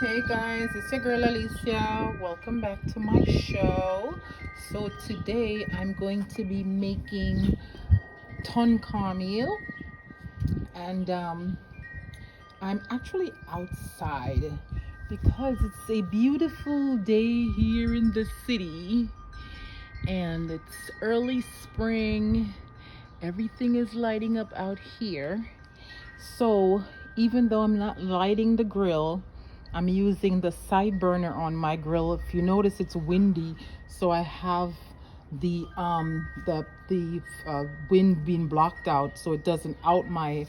Hey guys, it's your girl Alicia. Welcome back to my show. So today I'm going to be making ton cornmeal, and I'm actually outside because it's a beautiful day here in the city, and it's early spring. Everything is lighting up out here. So even though I'm not lighting the grill, I'm using the side burner on my grill. If you notice, it's windy, so I have the wind being blocked out, so it doesn't out my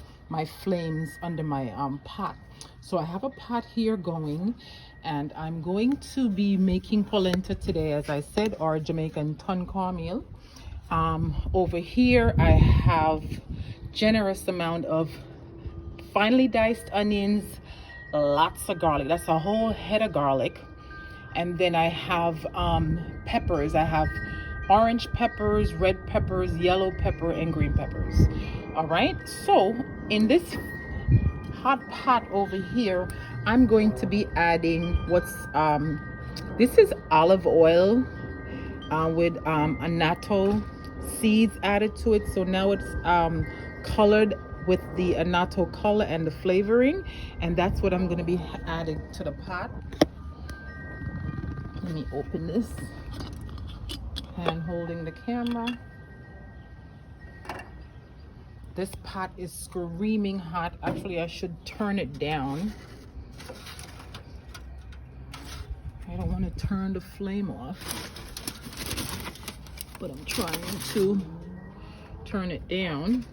flames under my pot. So I have a pot here going, and I'm going to be making polenta today, as I said, or Jamaican ton cornmeal. Over here I have generous amount of finely diced onions, lots of garlic. That's a whole head of garlic. And then I have peppers. I have orange peppers, red peppers, yellow pepper, and green peppers. All right, so in this hot pot over here, I'm going to be adding this is olive oil with annatto seeds added to it. So now it's colored with the annatto color and the flavoring, and that's what I'm going to be adding to the pot. Let me open this, hand holding the camera. This pot is screaming hot. Actually, I should turn it down. I don't want to turn the flame off, but I'm trying to turn it down.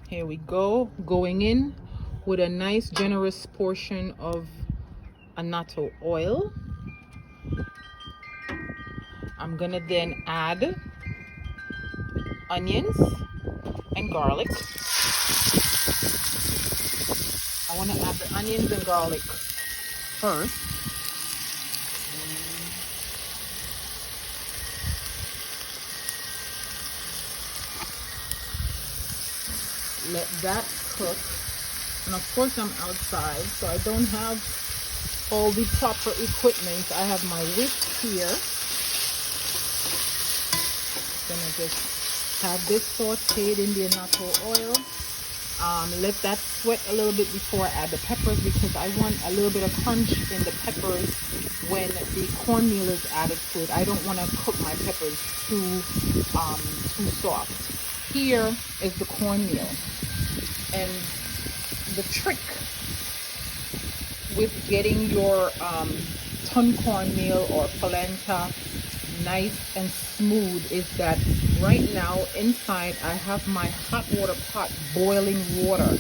Here we go, going in with a nice generous portion of annatto oil. I'm gonna then add onions and garlic. I want to add the onions and garlic first. Let that cook. And of course I'm outside, so I don't have all the proper equipment. I have my whisk here. Gonna just have this sauteed in the annatto oil. Let that sweat a little bit before I add the peppers, because I want a little bit of crunch in the peppers when the cornmeal is added to it. I don't want to cook my peppers too soft. Here is the cornmeal, and the trick with getting your ton cornmeal or polenta nice and smooth is that right now inside I have my hot water pot boiling water,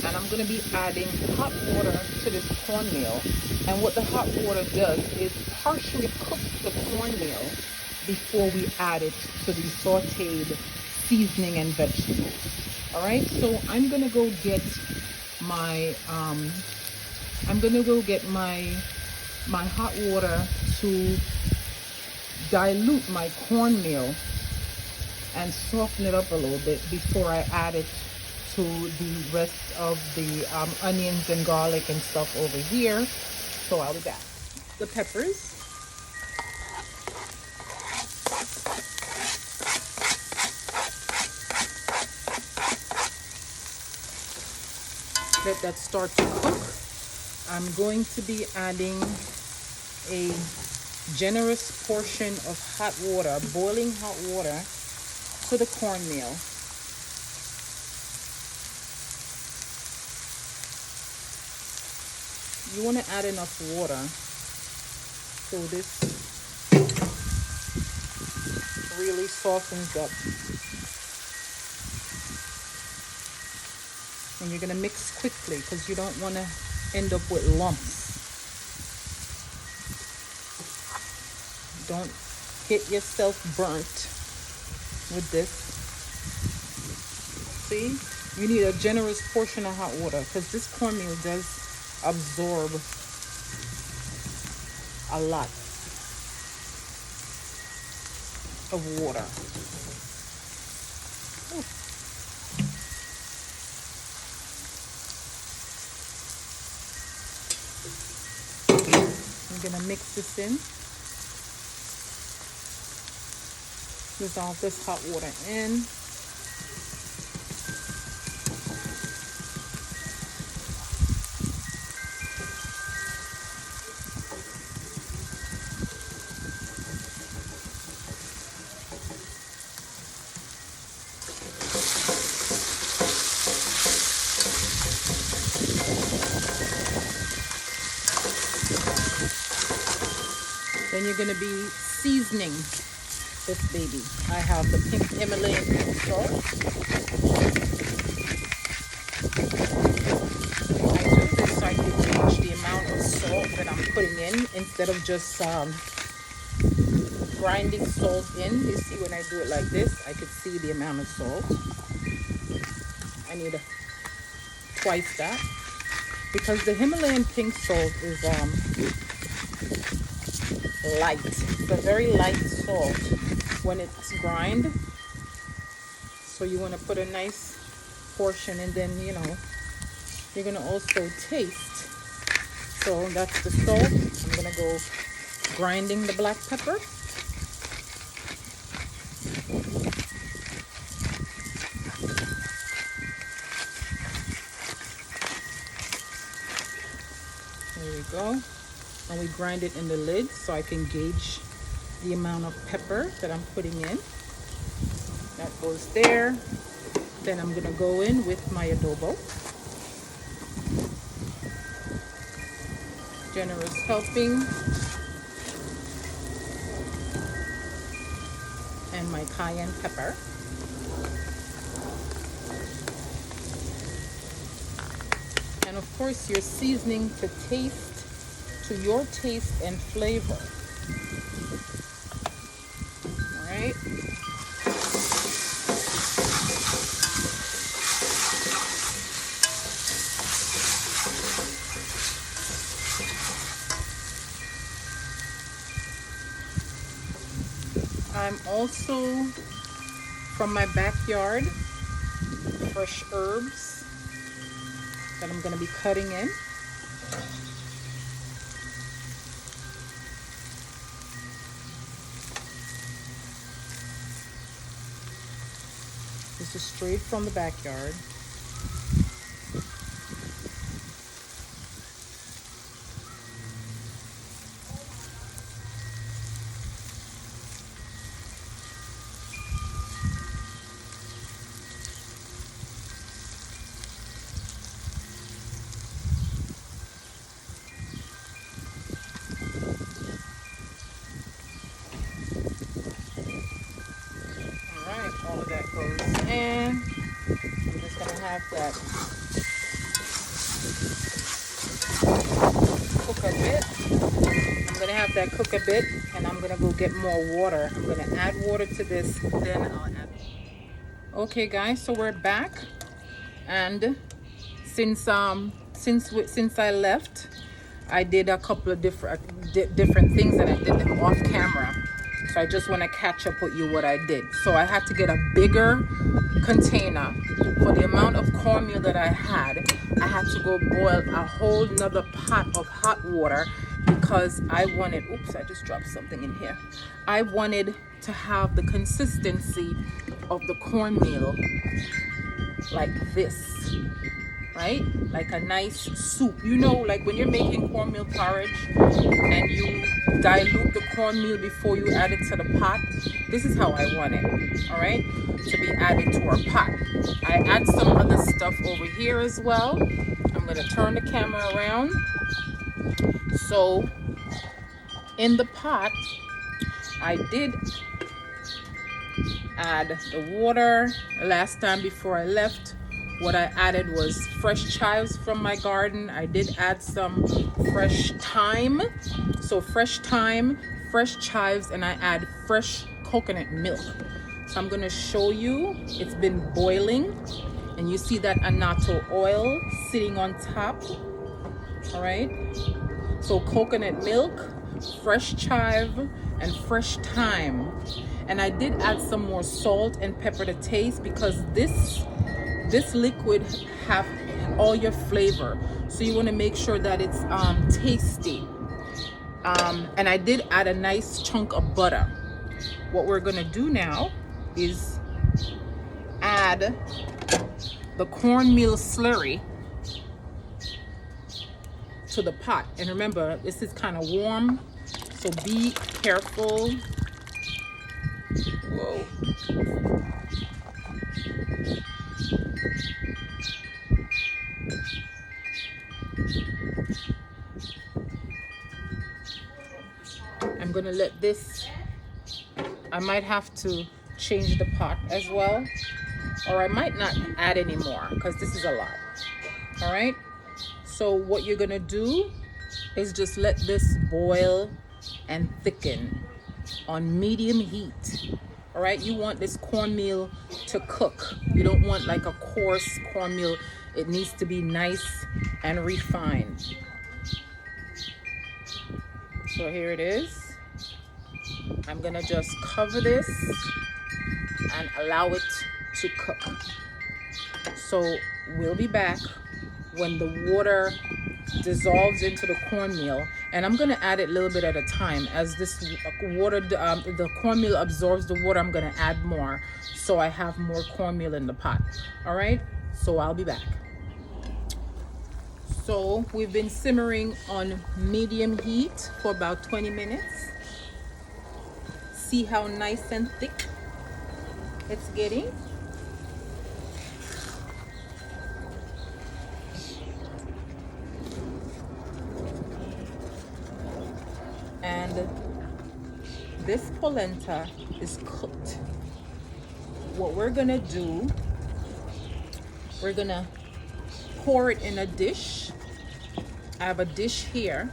and I'm going to be adding hot water to this cornmeal. And what the hot water does is partially cook the cornmeal before we add it to the sauteed seasoning and vegetables. All right, so I'm going to go get my my hot water to dilute my cornmeal and soften it up a little bit before I add it to the rest of the onions and garlic and stuff over here. So I'll be back. The peppers. Let that start to cook. I'm going to be adding a generous portion of hot water, boiling hot water, to the cornmeal. You want to add enough water so this really softens up. And you're going to mix quickly because you don't want to end up with lumps. Don't get yourself burnt with this. See, you need a generous portion of hot water because this cornmeal does absorb a lot of water. gonna mix this in. Dissolve this hot water in. Then you're going to be seasoning this baby. I have the pink Himalayan pink salt. I do this so I can gauge the amount of salt that I'm putting in instead of just grinding salt in. You see, when I do it like this, I could see the amount of salt. I need twice that because the Himalayan pink salt is light. It's a very light salt when it's grind. So you want to put a nice portion, and then you're going to also taste. So that's the salt. I'm going to go grinding the black pepper. There we go. And we grind it in the lid so I can gauge the amount of pepper that I'm putting in. That goes there. Then I'm gonna go in with my adobo. Generous helping. And my cayenne pepper. And of course your seasoning to taste, to your taste and flavor. All right. I'm also, from my backyard, fresh herbs that I'm going to be cutting in. This is straight from the backyard. All of that goes in. I'm just gonna have that cook a bit. I'm gonna have that cook a bit, and I'm gonna go get more water. I'm gonna add water to this, then I'll add. Okay, guys, so we're back, and since I left, I did a couple of different things, and I did them off camera. So I just want to catch up with you what I did. So I had to get a bigger container for the amount of cornmeal that I had. I had to go boil a whole nother pot of hot water because I wanted, oops, I just dropped something in here. I wanted to have the consistency of the cornmeal like this, right? Like a nice soup. You know, like when you're making cornmeal porridge and you dilute the cornmeal before you add it to the pot. This is how I want it, all right, to be added to our pot. I add some other stuff over here as well. I'm going to turn the camera around. So in the pot, I did add the water. Last time before I left, what I added was fresh chives from my garden. I did add some fresh thyme. So fresh thyme, fresh chives, and I add fresh coconut milk. So I'm gonna show you, it's been boiling, and you see that annatto oil sitting on top, all right? So coconut milk, fresh chive, and fresh thyme. And I did add some more salt and pepper to taste because this liquid have all your flavor, so you want to make sure that it's tasty. And I did add a nice chunk of butter. What we're gonna do now is add the cornmeal slurry to the pot. And remember, this is kind of warm, so be careful. Whoa. I'm gonna let this, I might have to change the pot as well, or I might not add any more because this is a lot. All right, so what you're gonna do is just let this boil and thicken on medium heat. All right, you want this cornmeal to cook. You don't want like a coarse cornmeal. It needs to be nice and refined. So here it is. I'm gonna just cover this and allow it to cook. So we'll be back when the water dissolves into the cornmeal, and I'm gonna add it a little bit at a time. As this water, the cornmeal absorbs the water, I'm gonna add more so I have more cornmeal in the pot. All right, so I'll be back. So we've been simmering on medium heat for about 20 minutes. See how nice and thick it's getting. And this polenta is cooked. What we're gonna do, we're gonna pour it in a dish. I have a dish here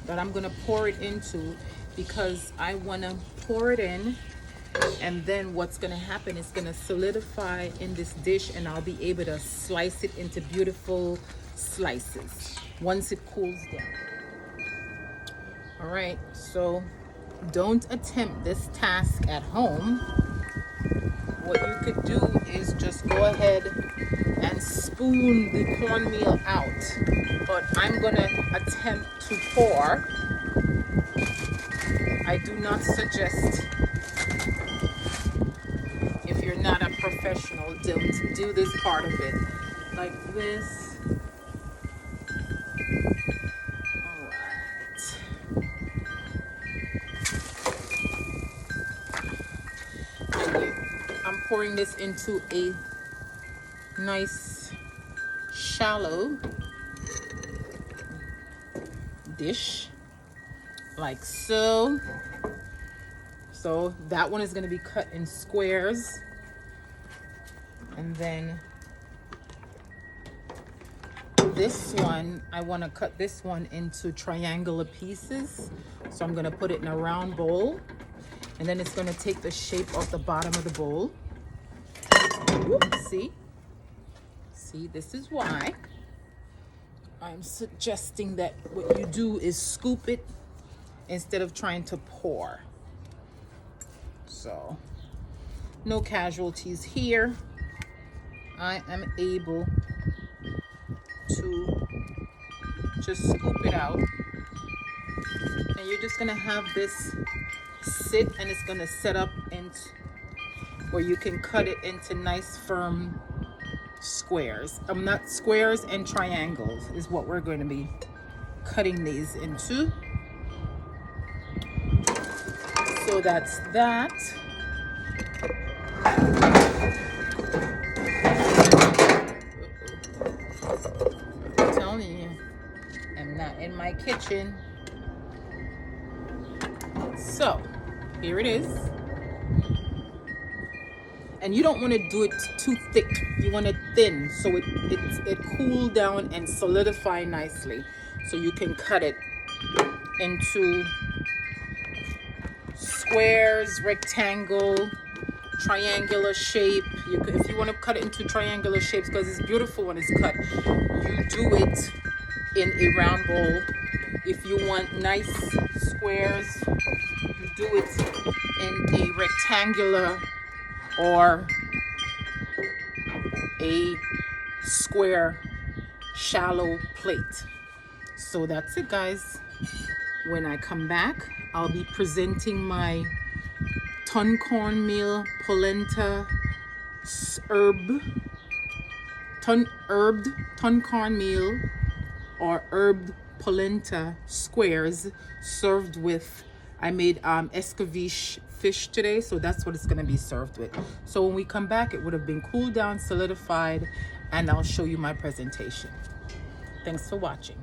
that I'm gonna pour it into because I wanna pour it in, and then what's gonna happen is gonna solidify in this dish, and I'll be able to slice it into beautiful slices once it cools down. All right, so don't attempt this task at home. What you could do is just go ahead and spoon the cornmeal out, but I'm gonna attempt to pour. I do not suggest, if you're not a professional, don't do this part of it like this. All right. I'm pouring this into a nice shallow dish like so. So that one is going to be cut in squares, and then this one, I want to cut this one into triangular pieces. So I'm going to put it in a round bowl, and then it's going to take the shape of the bottom of the bowl. See, this is why I'm suggesting that what you do is scoop it instead of trying to pour. So no casualties here. I am able to just scoop it out, and you're just gonna have this sit, and it's gonna set up into where you can cut it into nice firm squares. Not squares, and triangles is what we're going to be cutting these into. So that's that. I'm telling you, I'm not in my kitchen. So here it is. And you don't want to do it too thick. You want it thin, so it cool down and solidify nicely. So you can cut it into squares, rectangle, triangular shape. If you want to cut it into triangular shapes, because it's beautiful when it's cut, you do it in a round bowl. If you want nice squares, you do it in a rectangular or a square shallow plate. So that's it, guys. When I come back, I'll be presenting my ton cornmeal polenta herb ton cornmeal or herbed polenta squares served with, I made escabeche fish today, so that's what it's going to be served with. So when we come back, it would have been cooled down, solidified, and I'll show you my presentation. Thanks for watching.